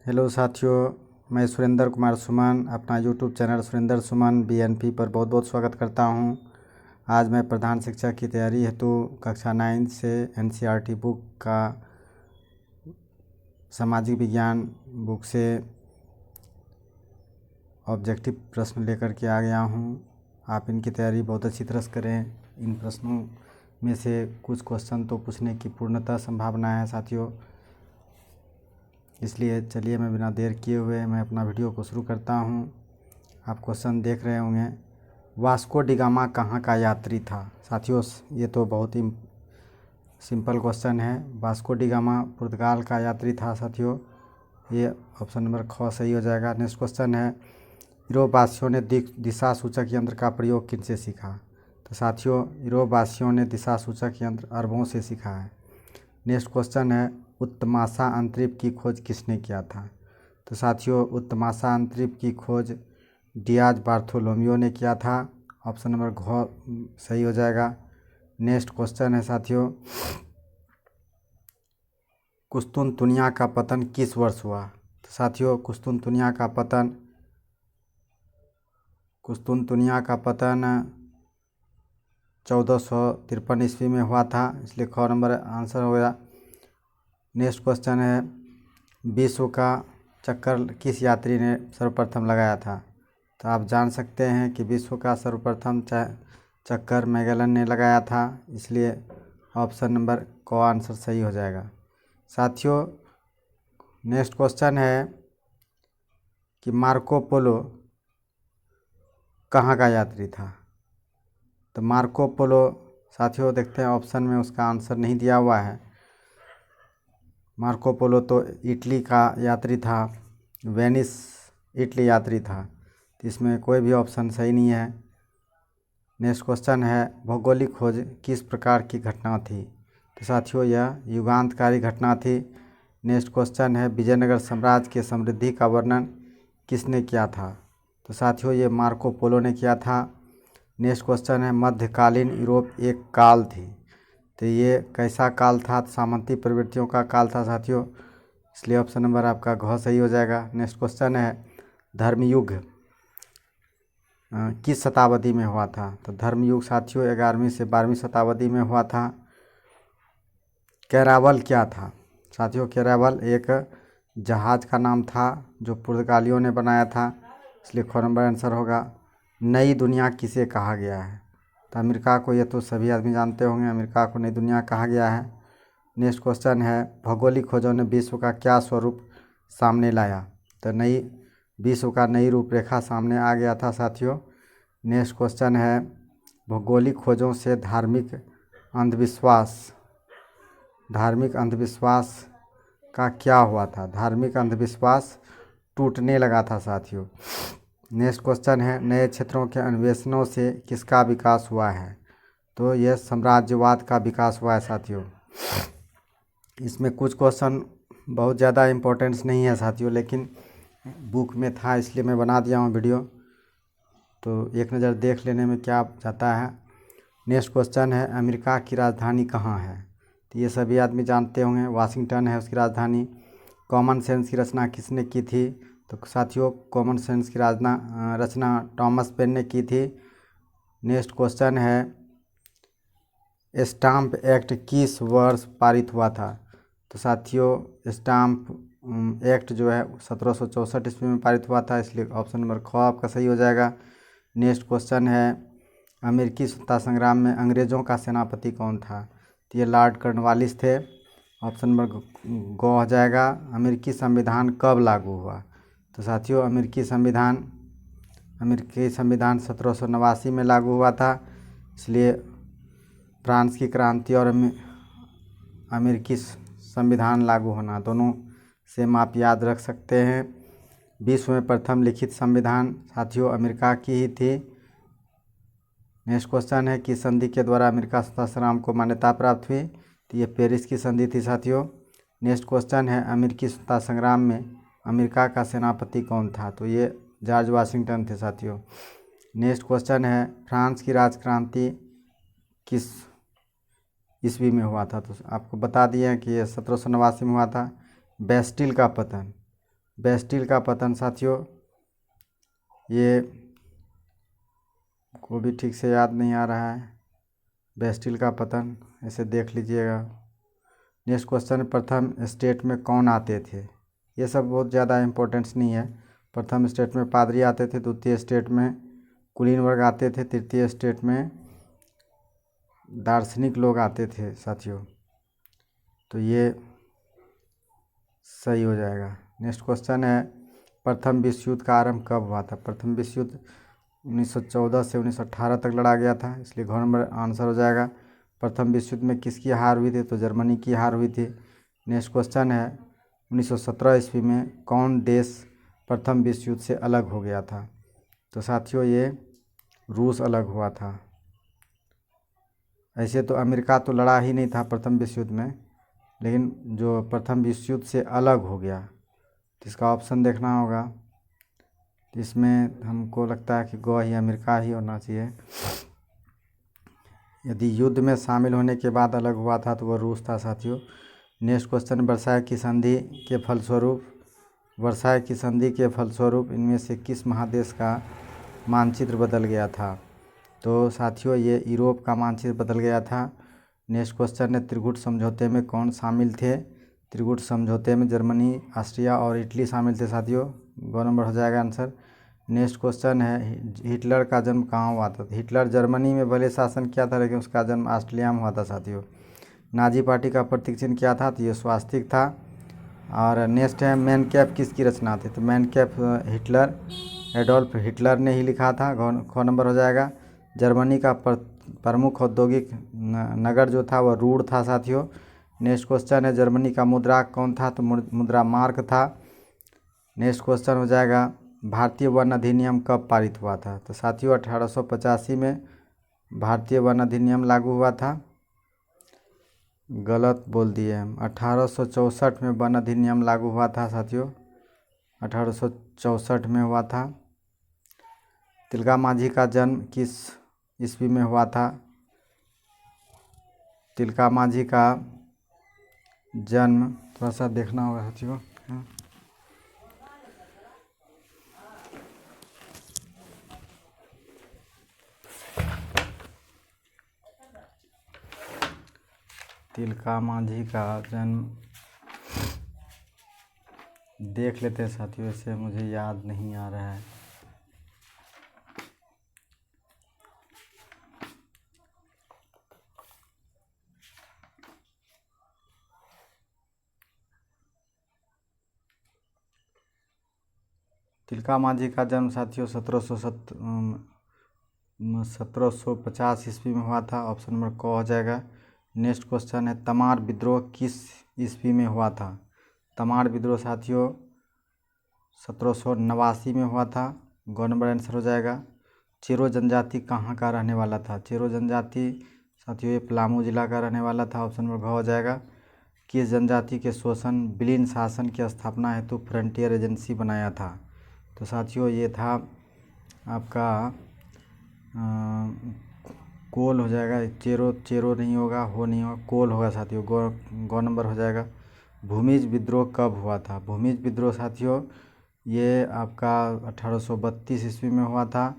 Hello साथियों, मैं सुरेंद्र कुमार सुमन अपना यूट्यूब चैनल सुरेंद्र सुमन बीएनपी पर बहुत बहुत स्वागत करता हूं। आज मैं प्रधान शिक्षक की तैयारी हेतु कक्षा 9 से एनसीईआरटी बुक का सामाजिक विज्ञान बुक से ऑब्जेक्टिव प्रश्न लेकर के आ गया हूं। आप इनकी तैयारी बहुत अच्छी तरह से करें। इन प्रश्नों में से कुछ क्वेश्चन तो पूछने की पूर्णतः संभावना है साथियों, इसलिए चलिए मैं बिना देर किए हुए मैं अपना वीडियो को शुरू करता हूं। आप क्वेश्चन देख रहे होंगे, वास्को डी गामा कहाँ का यात्री था। साथियों ये तो बहुत ही सिंपल क्वेश्चन है। वास्को डी गामा पुर्तगाल का यात्री था साथियों। ये ऑप्शन नंबर ख सही हो जाएगा। नेक्स्ट क्वेश्चन है, यूरोपवासियों ने दिशा सूचक यंत्र का प्रयोग किनसे सीखा। तो साथियों यूरोपवासियों ने दिशा सूचक यंत्र अरबों से सीखा है। नेक्स्ट क्वेश्चन है, उत्तमाशा अंतरिप की खोज किसने किया था। तो साथियों उत्तमाशा अंतरिप की खोज डियाज बार्थोलोमियो ने किया था। ऑप्शन नंबर घ सही हो जाएगा। नेक्स्ट क्वेश्चन है साथियों, कुस्तुनतुनिया का पतन किस वर्ष हुआ। तो साथियों कुस्तुनतुनिया का पतन 1453 ईस्वी में हुआ था, इसलिए ख नंबर आंसर हो गया। नेक्स्ट क्वेश्चन है, विश्व का चक्कर किस यात्री ने सर्वप्रथम लगाया था। तो आप जान सकते हैं कि विश्व का सर्वप्रथम चक्कर मैगेलन ने लगाया था, इसलिए ऑप्शन नंबर क आंसर सही हो जाएगा। साथियों नेक्स्ट क्वेश्चन है कि मार्को पोलो कहाँ का यात्री था। तो मार्को पोलो साथियों देखते हैं ऑप्शन में उसका आंसर नहीं दिया हुआ है। मार्को पोलो तो इटली का यात्री था, वेनिस इटली यात्री था, तो इसमें कोई भी ऑप्शन सही नहीं है। नेक्स्ट क्वेश्चन है, भौगोलिक खोज किस प्रकार की घटना थी। तो साथियों यह युगांतकारी घटना थी। नेक्स्ट क्वेश्चन है, विजयनगर साम्राज्य के समृद्धि का वर्णन किसने किया था। तो साथियों ये मार्को पोलो ने किया था। नेक्स्ट क्वेश्चन है, मध्यकालीन यूरोप एक काल थी, तो ये कैसा काल था। सामंती प्रवृत्तियों का काल था साथियों, इसलिए ऑप्शन नंबर आपका घ सही हो जाएगा। नेक्स्ट क्वेश्चन है, धर्मयुग किस शताब्दी में हुआ था। तो धर्मयुग साथियों 11वीं से 12वीं शताब्दी में हुआ था। कैरावल क्या था। साथियों कैरावल एक जहाज़ का नाम था जो पुर्तगालियों ने बनाया था, इसलिए ख नंबर आंसर होगा। नई दुनिया किसे कहा गया है। तो अमेरिका को, ये तो सभी आदमी जानते होंगे, अमेरिका को नई दुनिया कहा गया है। नेक्स्ट क्वेश्चन है, भौगोलिक खोजों ने विश्व का क्या स्वरूप सामने लाया। तो विश्व का नई रूपरेखा सामने आ गया था साथियों। नेक्स्ट क्वेश्चन है, भौगोलिक खोजों से धार्मिक अंधविश्वास का क्या हुआ था। धार्मिक अंधविश्वास टूटने लगा था साथियों। नेक्स्ट क्वेश्चन है, नए क्षेत्रों के अन्वेषणों से किसका विकास हुआ है। तो यह साम्राज्यवाद का विकास हुआ है साथियों। इसमें कुछ क्वेश्चन बहुत ज़्यादा इम्पोर्टेंस नहीं है साथियों, लेकिन बुक में था इसलिए मैं बना दिया हूँ वीडियो, तो एक नज़र देख लेने में क्या जाता है। नेक्स्ट क्वेश्चन है, अमेरिका की राजधानी कहाँ है। तो ये सभी आदमी जानते होंगे, वाशिंगटन है उसकी राजधानी। कॉमन सेंस की रचना किसने की थी। तो साथियों कॉमन सेंस की रचना टॉमस पेन ने की थी। नेक्स्ट क्वेश्चन है, स्टाम्प एक्ट किस वर्ष पारित हुआ था। तो साथियों स्टाम्प एक्ट जो है 1764 ईस्वी में पारित हुआ था, इसलिए ऑप्शन नंबर ख आपका सही हो जाएगा। नेक्स्ट क्वेश्चन है, अमेरिकी स्वतंत्रता संग्राम में अंग्रेज़ों का सेनापति कौन था। तो ये लॉर्ड कॉर्नवालिस थे, ऑप्शन नंबर ग हो जाएगा। अमेरिकी संविधान कब लागू हुआ। तो साथियों अमेरिकी संविधान 1789 में लागू हुआ था, इसलिए फ्रांस की क्रांति और अमेरिकी संविधान लागू होना दोनों सेम आप याद रख सकते हैं। विश्व में प्रथम लिखित संविधान साथियों अमेरिका की ही थी। नेक्स्ट क्वेश्चन है, कि संधि के द्वारा अमेरिका स्वतंत्रता संग्राम को मान्यता प्राप्त हुई। तो ये पेरिस की संधि थी साथियों। नेक्स्ट क्वेश्चन है, अमेरिकी स्वतंत्रता संग्राम में अमेरिका का सेनापति कौन था। तो ये जॉर्ज वाशिंगटन थे साथियों। नेक्स्ट क्वेश्चन है, फ्रांस की राजक्रांति किस ईस्वी में हुआ था। तो आपको बता दिए हैं कि ये 1789 में हुआ था। बेस्टिल का पतन बेस्टिल का पतन साथियों, ये को भी ठीक से याद नहीं आ रहा है। बेस्टिल का पतन ऐसे देख लीजिएगा। नेक्स्ट क्वेश्चन, प्रथम स्टेट में कौन आते थे? ये सब बहुत ज़्यादा इम्पोर्टेंस नहीं है। प्रथम स्टेट में पादरी आते थे, द्वितीय स्टेट में कुलीन वर्ग आते थे, तृतीय स्टेट में दार्शनिक लोग आते थे साथियों। तो ये सही हो जाएगा। नेक्स्ट क्वेश्चन है, प्रथम विश्व युद्ध का आरंभ कब हुआ था? प्रथम विश्व युद्ध 1914 से 1918 तक लड़ा गया था, इसलिए घ नंबर आंसर हो जाएगा। प्रथम विश्व युद्ध में किसकी हार हुई थी? तो जर्मनी की हार हुई थी। नेक्स्ट क्वेश्चन है, 1917 ईस्वी में कौन देश प्रथम विश्व युद्ध से अलग हो गया था? तो साथियों ये रूस अलग हुआ था। ऐसे तो अमेरिका तो लड़ा ही नहीं था प्रथम विश्व युद्ध में, लेकिन जो प्रथम विश्व युद्ध से अलग हो गया, तो इसका ऑप्शन देखना होगा। इसमें हमको लगता है कि गो ही अमेरिका ही होना चाहिए। यदि युद्ध में शामिल होने के बाद अलग हुआ था तो वह रूस था साथियों। नेक्स्ट क्वेश्चन, वर्साई की संधि के फलस्वरूप इनमें से किस महादेश का मानचित्र बदल गया था? तो साथियों ये यूरोप का मानचित्र बदल गया था। नेक्स्ट क्वेश्चन है, त्रिकूट समझौते में कौन शामिल थे? त्रिकूट समझौते में जर्मनी, ऑस्ट्रिया और इटली शामिल थे साथियों। गो नंबर हो जाएगा आंसर। नेक्स्ट क्वेश्चन है, हिटलर का जन्म कहाँ हुआ था? हिटलर जर्मनी में भले शासन किया था, लेकिन उसका जन्म ऑस्ट्रिया में हुआ था साथियों। नाजी पार्टी का प्रतीक चिन्ह क्या था? तो ये स्वास्तिक था। और नेक्स्ट है, मैन कैफ किसकी रचना थी? तो मैन कैफ एडोल्फ हिटलर ने ही लिखा था। ख नंबर हो जाएगा। जर्मनी का प्रमुख औद्योगिक नगर जो था वह रूर था साथियों। नेक्स्ट क्वेश्चन है, जर्मनी का मुद्रा कौन था? तो मुद्रा मार्क था। नेक्स्ट क्वेश्चन हो जाएगा, भारतीय वन अधिनियम कब पारित हुआ था? तो साथियों 1885 में भारतीय वन अधिनियम लागू हुआ था। गलत बोल दिए हम, 1864 में वन अधिनियम लागू हुआ था साथियों। 1864 में हुआ था। तिलका मांझी का जन्म किस ईस्वी में हुआ था? तिलका मांझी का जन्म थोड़ा सा देखना होगा साथियों। तिलका मांझी का जन्म देख लेते हैं साथियों, इसे मुझे याद नहीं आ रहा है। तिलका मांझी का जन्म साथियों 1750 ईस्वी में हुआ था। ऑप्शन नंबर क हो जाएगा। नेक्स्ट क्वेश्चन है, तमार विद्रोह किस ईस्वी में हुआ था? तमार विद्रोह साथियों 1789 में हुआ था। गो नंबर आंसर हो जाएगा। चेरो जनजाति कहाँ का रहने वाला था? चेरो जनजाति साथियों ये पलामू जिला का रहने वाला था। ऑप्शन नंबर घ हो जाएगा। किस जनजाति के शोषण विलीन शासन की स्थापना हेतु फ्रंटियर एजेंसी बनाया था? तो साथियों ये था आपका कोल हो जाएगा। चेरो नहीं होगा, हो नहीं होगा, कोल होगा साथियों। गो नंबर हो जाएगा। भूमिज विद्रोह कब हुआ था? भूमिज विद्रोह साथियों ये आपका 1832 ईस्वी में हुआ था।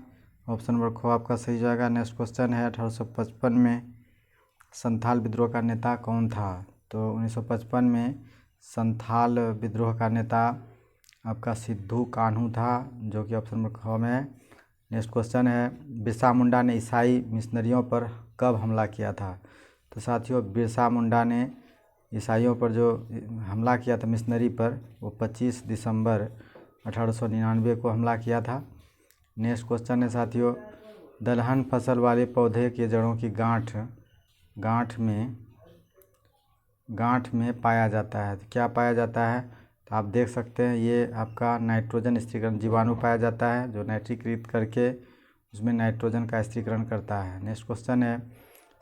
ऑप्शन नंबर ख आपका सही हो जाएगा। नेक्स्ट क्वेश्चन है, 1855 में संथाल विद्रोह का नेता कौन था? तो 1955 में संथाल विद्रोह का नेता आपका सिद्धू कान्हू था, जो कि ऑप्शन नंबर ख में है। नेक्स्ट क्वेश्चन है, बिरसा मुंडा ने ईसाई मिशनरियों पर कब हमला किया था? तो साथियों बिरसा मुंडा ने ईसाइयों पर जो हमला किया था मिशनरी पर, वो 25 दिसंबर 1899 को हमला किया था। नेक्स्ट क्वेश्चन है साथियों, दलहन फसल वाले पौधे के जड़ों की गांठ में पाया जाता है। तो क्या पाया जाता है? तो आप देख सकते हैं ये आपका नाइट्रोजन स्थिरीकरण जीवाणु पाया जाता है, जो नाइट्रीकृत करके उसमें नाइट्रोजन का स्थिरीकरण करता है। नेक्स्ट क्वेश्चन है,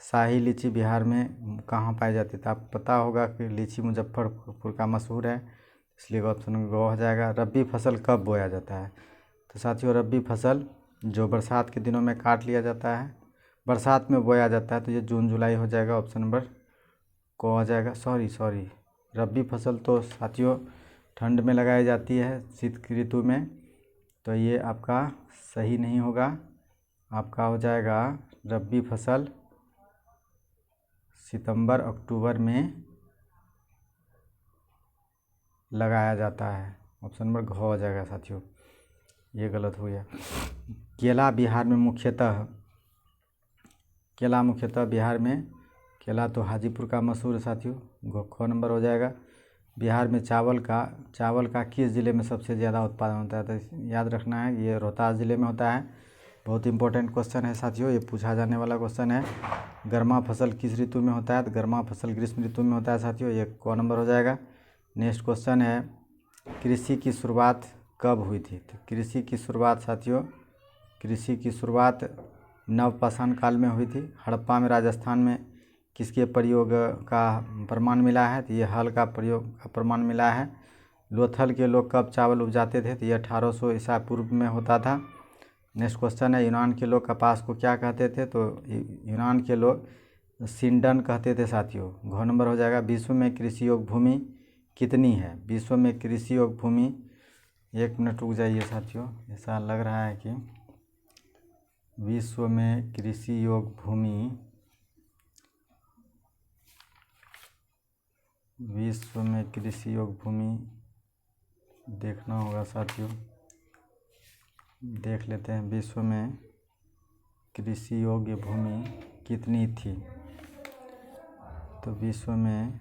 शाही लीची बिहार में कहाँ पाई जाती है? तो आपको पता होगा कि लीची मुजफ्फरपुर का मशहूर है, इसलिए ऑप्शन नंबर हो जाएगा। रबी फसल कब बोया जाता है? तो साथियों रबी फसल जो बरसात के दिनों में काट लिया जाता है, बरसात में बोया जाता है, तो ये जून जुलाई हो जाएगा। ऑप्शन नंबर को हो जाएगा। सॉरी रबी फसल तो साथियों ठंड में लगाई जाती है, शीत ऋतु में, तो ये आपका सही नहीं होगा। आपका हो जाएगा रबी फसल सितंबर अक्टूबर में लगाया जाता है। ऑप्शन नंबर घ हो जाएगा साथियों, ये गलत हो गया। केला बिहार में मुख्यतः, केला मुख्यतः बिहार में, केला तो हाजीपुर का मशहूर है साथियों, ख नंबर हो जाएगा। बिहार में चावल का किस ज़िले में सबसे ज़्यादा उत्पादन होता है? तो याद रखना है ये रोहतास ज़िले में होता है। बहुत इंपॉर्टेंट क्वेश्चन है साथियों, ये पूछा जाने वाला क्वेश्चन है। गर्मा फसल किस ऋतु में होता है? तो गर्मा फसल ग्रीष्म ऋतु में होता है साथियों, ये क नंबर हो जाएगा। नेक्स्ट क्वेश्चन है, कृषि की शुरुआत कब हुई थी? तो कृषि की शुरुआत साथियों, कृषि की शुरुआत नवपाषाण काल में हुई थी। हड़प्पा में राजस्थान में किसके प्रयोग का प्रमाण मिला है? तो ये हल का प्रयोग का प्रमाण मिला है। लोथल के लोग कब चावल उपजाते थे? तो ये 1800 ईसा पूर्व में होता था। नेक्स्ट क्वेश्चन है, यूनान के लोग कपास को क्या कहते थे? तो यूनान के लोग सिंडन कहते थे साथियों, घ नंबर हो जाएगा। विश्व में कृषि योग्य भूमि कितनी है? विश्व में कृषि योग्य भूमि, 1 मिनट रुक जाइए साथियों, ऐसा लग रहा है कि विश्व में कृषि योग्य भूमि, विश्व में कृषि योग्य भूमि देखना होगा साथियों, देख लेते हैं विश्व में कृषि योग्य भूमि कितनी थी। तो विश्व में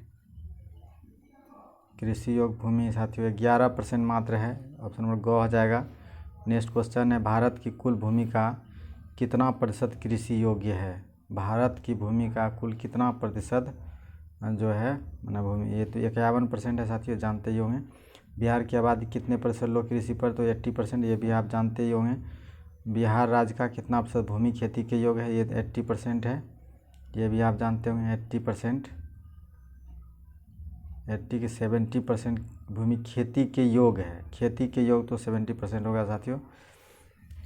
कृषि योग्य भूमि साथियों 11% मात्र है। ऑप्शन नंबर ग हो जाएगा। नेक्स्ट क्वेश्चन है, भारत की कुल भूमि का कितना प्रतिशत कृषि योग्य है? भारत की भूमि का कुल कितना प्रतिशत जो है मतलब भूमि, ये तो 51% है साथियों, जानते ही होंगे। बिहार की आबादी कितने प्रतिशत लोग कृषि पर? तो 80%, ये भी आप जानते ही होंगे। बिहार राज्य का कितना प्रतिशत भूमि खेती के योग्य है? ये 80% है, ये भी आप जानते होंगे। 80%, 80 के 70% भूमि खेती के योग्य है। खेती के योग्य तो 70% होगा साथियों।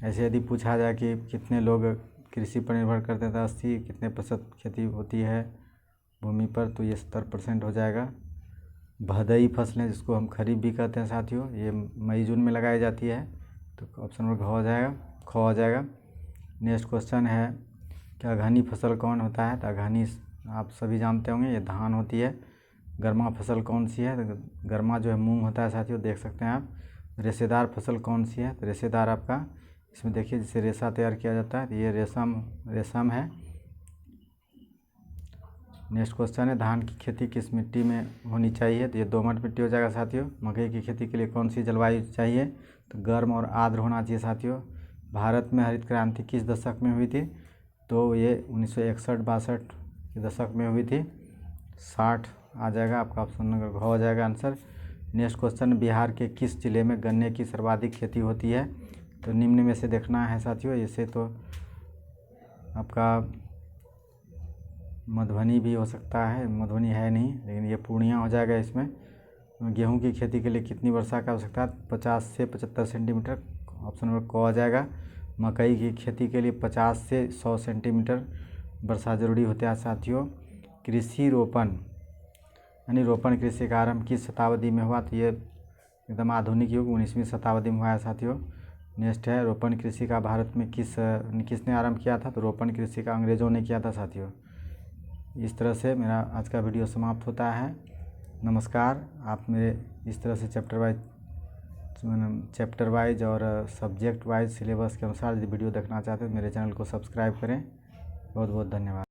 ऐसे यदि पूछा जाए कि कितने लोग कृषि पर निर्भर करते हैं, तो 80 कितने प्रतिशत खेती होती है भूमि पर? तो ये 70% हो जाएगा। भदई फसलें जिसको हम खरीफ भी कहते हैं साथियों, ये मई जून में लगाई जाती है, तो ऑप्शन नंबर घ हो जाएगा, ख हो जाएगा। नेक्स्ट क्वेश्चन है कि अघनी फसल कौन होता है? तो अघनी आप सभी जानते होंगे, ये धान होती है। गर्मा फसल कौन सी है? तो गर्मा जो है मूंग होता है साथियों, देख सकते हैं आप। रेशेदार फसल कौन सी है? तो रेशेदार आपका इसमें देखिए जिससे रेशा तैयार किया जाता है, तो ये रेशम है। नेक्स्ट क्वेश्चन है, धान की खेती किस मिट्टी में होनी चाहिए? तो ये दोमट मिट्टी हो जाएगा साथियों। मकई की खेती के लिए कौन सी जलवायु चाहिए? तो गर्म और आर्द्र होना चाहिए साथियों। भारत में हरित क्रांति किस दशक में हुई थी? तो ये 1961-62 के दशक में हुई थी। 60 आ जाएगा आपका, ऑप्शन नंबर घ हो जाएगा आंसर। नेक्स्ट क्वेश्चन, बिहार के किस जिले में गन्ने की सर्वाधिक खेती होती है? तो निम्न में से देखना है साथियों। ऐसे तो आपका मधुबनी भी हो सकता है, मधुबनी है नहीं, लेकिन ये पूर्णिया हो जाएगा। इसमें गेहूं की खेती के लिए कितनी वर्षा का आवश्यकता है? 50 से 75 सेंटीमीटर, ऑप्शन नंबर क आ जाएगा। मकई की खेती के लिए 50 से 100 सेंटीमीटर वर्षा जरूरी होता है साथियों। कृषि रोपण यानी रोपण कृषि का आरंभ किस शताब्दी में हुआ? तो ये एकदम आधुनिक युग 19वीं शताब्दी में हुआ है साथियों। नेक्स्ट है, रोपण कृषि का भारत में किसने आरंभ किया था? तो रोपण कृषि का अंग्रेज़ों ने किया था साथियों। इस तरह से मेरा आज का वीडियो समाप्त होता है। नमस्कार। आप मेरे इस तरह से चैप्टर वाइज और सब्जेक्ट वाइज सिलेबस के अनुसार यदि वीडियो देखना चाहते हैं तो मेरे चैनल को सब्सक्राइब करें। बहुत बहुत धन्यवाद।